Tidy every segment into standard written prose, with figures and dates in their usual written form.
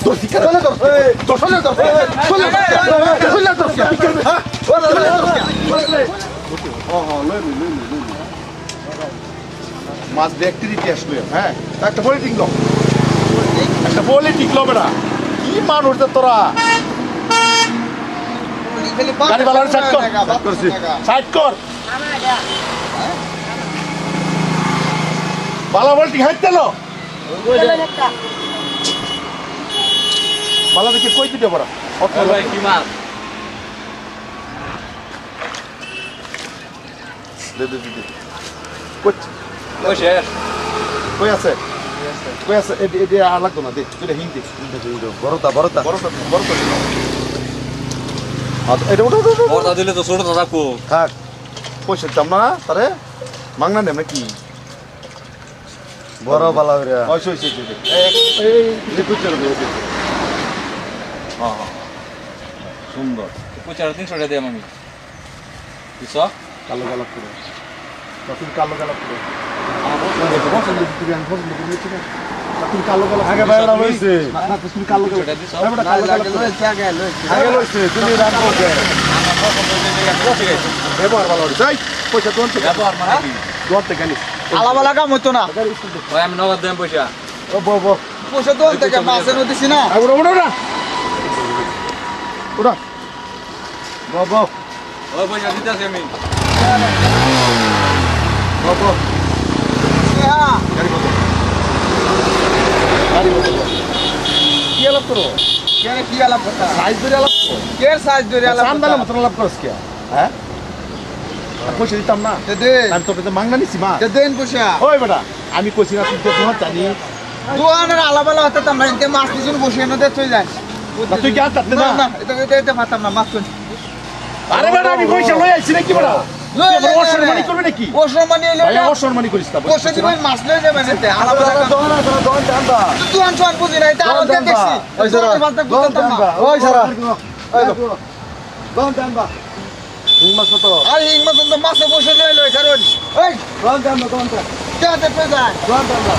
দোষী কেন দোষলে তো চলে চলে তো কি করবে হ্যাঁ মাছ ব্যক্তিরই আসবে হ্যাঁ একটা পলিটিক লো বেটা কি মানুষ তোরা গাড়ি বালার সাইড কর বালা বলটি হাইতে লো বালা দেখে কই দিতে পারা ভাই কি মাছ দে কই আছে এডি আর লাগতো না দে তুই হিন্দি বড়টা এটা বড়টা দিলে তো ছোটটা রাখো থাক পয়সা দাম না তারে মাংনা নেম নাকি বড় বালা রে ওই এই কুচের দে হ্যাঁ সুন্দর কুচার 300 টাকা দেব আমি কিসা কালো করে তুমি কালো করে পছন্দ তুমি নিচ্ছি না তুমি কালো আগে বাইরে হইছে না তুমি কালো দিছো এবারে কালো আগে লইছে তুমি রান করবে ব্যবহার ভালো হইছে পয়সা দোন থেকে ব্যবহার মানে কি দোন থেকে নিস আলাবালা কাম হইতো না ভাই আমি নগদ দেব পয়সা ও পয়সা দোন থেকে মাছের দিছি না ওরা বাবা ওই পয়সা দিতেছি আমি বাবা কি আলাপ করো কি আলাপ করতা সাইজ ধরে আলাপ করো কে সাইজ ধরে আলাপ সান্দালে মতন আলাপ করছ কি হ্যাঁ পয়সা দিতাম না দে আমি তোকে তো মাংনা নিছি মা দেন পয়সা ওই বেটা আমি কইছি না তুই তো তোমার জানি দোয়ানের আলাবালা হতে আমরা ইনতে মাছ দিছুন বসে এনে দে চলে যাস তুই কি আর তাতে না না এটা ফাতাম না মাছ কোন আরে বেটা আমি পয়সা লই আইছি নাকি বেটা অসম্মানি করবে নাকি অসম্মানি হইলো ভাই অসম্মানি করিস না পয়সা দিবেন মাছ লই যাবেন এতে আলাবালা দোন জানবা তুই আনছন বুঝি না এটা আলাদা দেখছি ওই সারা দোন জানবা ওই সারা দোন জানবা মাছ তো আর হিং মাছ তো মাছে বসে লই কারণ এই দোন জানবা কে তে যায় দোন জানবা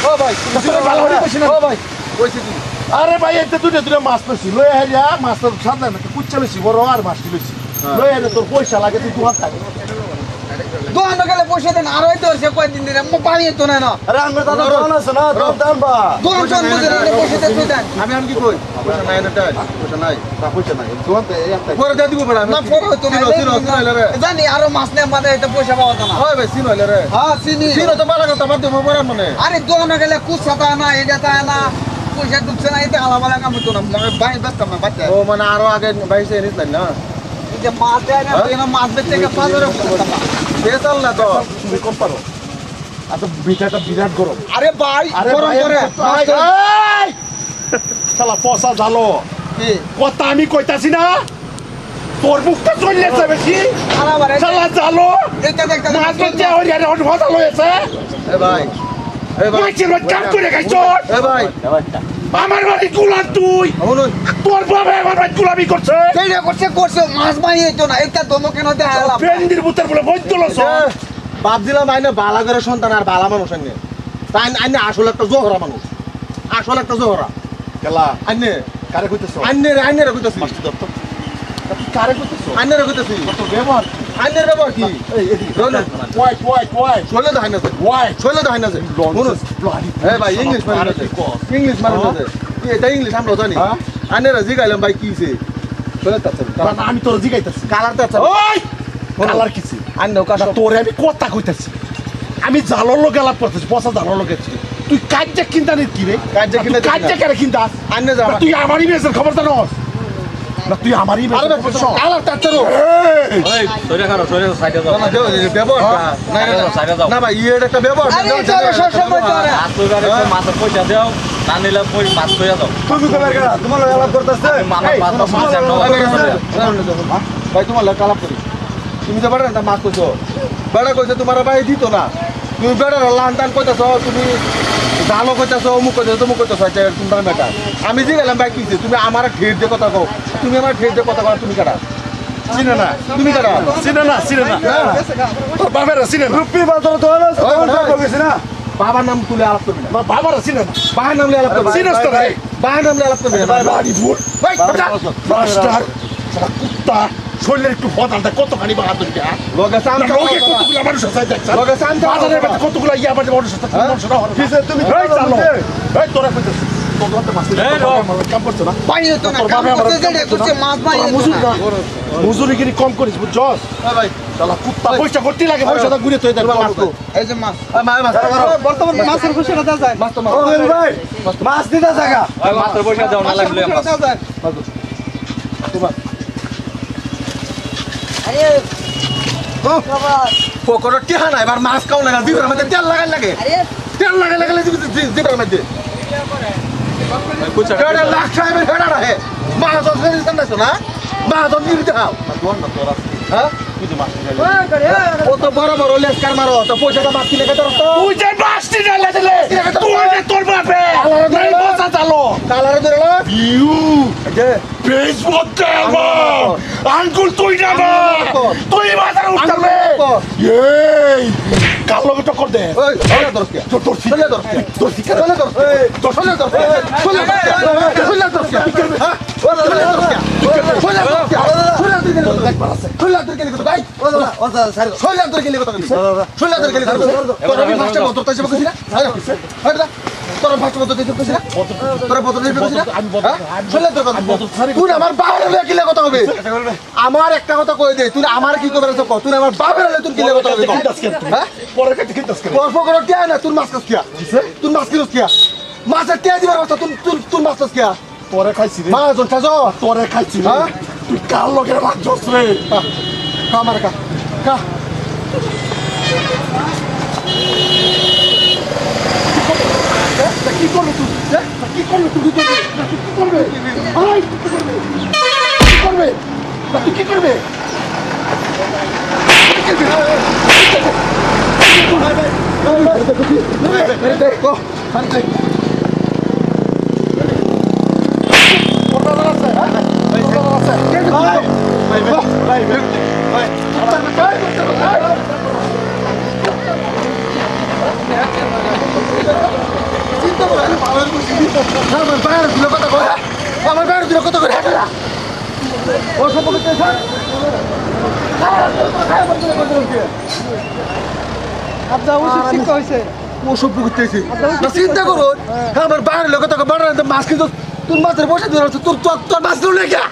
ও ভাই আরে ভাই এতে দুটো মাছ পেয়েছি লই হারিয়া মাছ তো সাদা না কুচ্চা লইছি বড় আর মাছ লইছি লই হারিয়া তোর পয়সা লাগে তুই তোমার থাকে দোকান গেলে পয়সা দেন আর হয়তো সে কয়দিন দিন পানি তো না আরে আমার দাদা দোকান আছে না দাম বা দোকান চল বুঝে না পয়সা দেন দেন আমি কি কই পয়সা নাই না পয়সা নাই দোকান তো এই একটা পরে দিয়ে দিব বড় না পরে হয়তো না জানি আরো মাছ নে মানে এটা পয়সা পাওয়া না ওই ভাই সিন হইলে রে হ্যাঁ চিনি তো বালা কথা বাদ দেব বড় মনে আরে দোকান গেলে কুছা তা না এটা তা না পয়সা ঢুকছে না এটা আলাদা কাম হতো না মানে বাই ব্যস্ত না বাচ্চা ও মানে আরো আগে বাইসে নিস না যে মাছ দেয় না এনা মাছ বেচে কে 5000 টাকা বেচাল না তো তুমি কম পারো আর তো বিটাটা বিরাট গরম আরে ভাই গরম করে শালা পয়সা জালো কি কথা আমি কইতাছি না তোর মুখটা চলে যাচ্ছে বেশি আলাবার শালা জালো এটা দেখতে মাছ বেচে ওই আরে ওর ভাষা লয়েছে এ ভাই ভাই চির কাম করে গাইছ এ ভাই আমার বাড়ি গুলাম তুই তোর বাবা আমার বাড়ি গুলামি করছে সেইটা করছে মাছ মাই হইতো না এটা দমো কেন দেখালাম পেন্দির বুতের বলে বইতলছ বাপ দিলাম আইনে বালা করে সন্তান আর বালা মানুষ আইনে তাই আইনে আসলে একটা জোহরা মানুষ আসলে একটা জোহরা কেলা আইনে কারে কইতেছ আইনে রে কইতাছি মাস্টার দত্ত তুই কারে কইতেছ আইনে রে কইতাছি তোর ব্যবহার আইনের ব্যবহার কি এই ওয়াই শৈলে তো হাইনা যায় ওয়াই শৈলে তো হাইনা যায় শুনুন এ ভাই ইংলিশ মানে ইংলিশ মানে এটা ইংলিশ আমরা জানি আইনের জিগাইলাম ভাই কি হইছে শৈলে তাছে না আমি তোর জিগাইতাছি কালার তাছে ওই কালার কিছি আইনে কাশ তোরে আমি কথা কইতাছি আমি জালর লগে আলাপ করতেছি পয়সা জালর লগে তুই কাজে কিনতানি কি রে কাজে কিনতে কাজে কেন কিনতাস আইনে যা তুই আমারই বেসের খবর জানোস না তুই আমারই বেসের কালার তাছে ওই সরে খারো সরে সাইডে যাও না দেও ব্যবহার সাইডে যাও না ভাই এটা একটা ব্যবহার আরে চলো সবসময় চলে আসলে মাছের পয়সা দাও না নিলে মাছ কইয়া দাও তুমি কবে গেলা তোমার লগে আলাপ করতেছে ভাই তোমার লগে আলাপ করি তুমি যে বড় না মাছ কইছো বড় কইছো তোমার ভাই দিত না তুমি বড় লান টান কইতাছো তুমি জালো কইতাছো অমুক কইতাছো তমুক কইতাছো তোমার বেটা আমি যে গেলাম ভাই কিছে তুমি আমার ঠের দিয়ে কথা কও তুমি আমার ঠের দিয়ে কথা কও তুমি কাটা চিনে না তুমি কারা চিনে না তোর বাবারা চিনে না রুপি বাজার তো বাবার নাম তুলে আলাপ করবি না বাবারা চিনে না বাবার নাম আলাপ করবি চিনিস তো ভাই বাবার নাম আলাপ করবি না বাড়ি ভুল মাস্টার সারা কুত্তা শরীরের একটু ফদালটা কতখানি বাহাদুর লগে সাম কতগুলো মানুষ আছে দেখছ লগে সাম বাজারের মধ্যে কতগুলো ইয়া বাজে মানুষ আছে তুমি তোরা কইতেছ মজুরিগিরি কম করিস বুঝছস ভাই কুত্তা পয়সা করতে লাগে পয়সাটা ঘুরে তুই এই যে মাছ বর্তমান মাছের পয়সাটা দাও যায় মাছ তো ভাই মাছ দিতে জায়গা মাত্র পয়সা দেওয়া না লাগলে আমার পকড় টিহা না এবার মাছ খাও লাগা দিবার মধ্যে তেল লাগে তেল লাগালে দিবার মধ্যে এটা লাখ সাহেবের হেডা না হে মাছ আছে জানাইছো না মাছ নিতে খাও হ্যাঁ ও তো বড় বড় লেসকার মারো তো পয়সাটা মাছ কিনে খেতে রতো তুই যে মাছ দিতে দিলে তুই যে তোর বাপে নাই বসা চালো কালারে ধরে লো ইউ ফেসবুক দেবো আঙ্কুল তুই যাবো তুই বাজারে উঠবে এই কাল লোক টক্কর দে ওই ওরে দরকিয়া তোর তোর চলে দরকিয়া তোর শিকার চলে দরকিয়া চলে দরকিয়া চলে দরকিয়া চলে দরকিয়া হ্যাঁ ওরে চলে দরকিয়া চলে দরকিয়া চলে দরকিয়া চলে দরকিয়া কত গাই ওদা স্যার চলে দরকিয়া কত গাই চলে দরকিয়া কত তোর আমি ফাস্টে বতর তাইছে বকছিস না হ্যাঁ তোর ফাস্টে বতর তাইছে বকছিস না তোর বতর তাইছে বকছিস না আমি চলে দরকিয়া তুই আমার বাবার হলে কি কথা হবে আমার একটা কথা কই দে তুই আমার কি করবে তো তুই আমার বাবার হলে তুই কি কথা হবে হ্যাঁ পরে কাটি কিনতাস করে গল্প করো কে না তুই মাছ খাস কিয়া তুই মাছ কিনস কিয়া মাছের কে দিবার কথা তুই মাছ খাস কিয়া পরে খাইছি রে মাছ জন খাস তোরে খাইছি হ্যাঁ? তুই কাল লোকের মাছ রে আমার কা কা কি করবে তুই কি করবে তুই কি করবে ভাই কি করবে তুই কি করবে আমার বাইরে দিল কথা কয় আমার বাইরে দিল কথা কয় ও সম্পর্কে আপনার উচিত শিক্ষা হয়েছে ও সম্পর্কে করতেছি না চিন্তা করো আমার বাইরে লোক কথা বড় মাছ কিন্তু তোর মাছের পয়সা দিয়ে তোর তোর মাছ দিল লেখা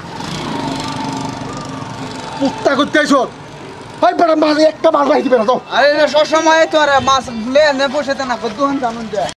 পুত্তা করতে আইসো ভাই বড় মাছ একটা মাছ ভাই দিবে না তো আরে সব সময় তো আর মাছ লে নে বসে না কত জানুন যায়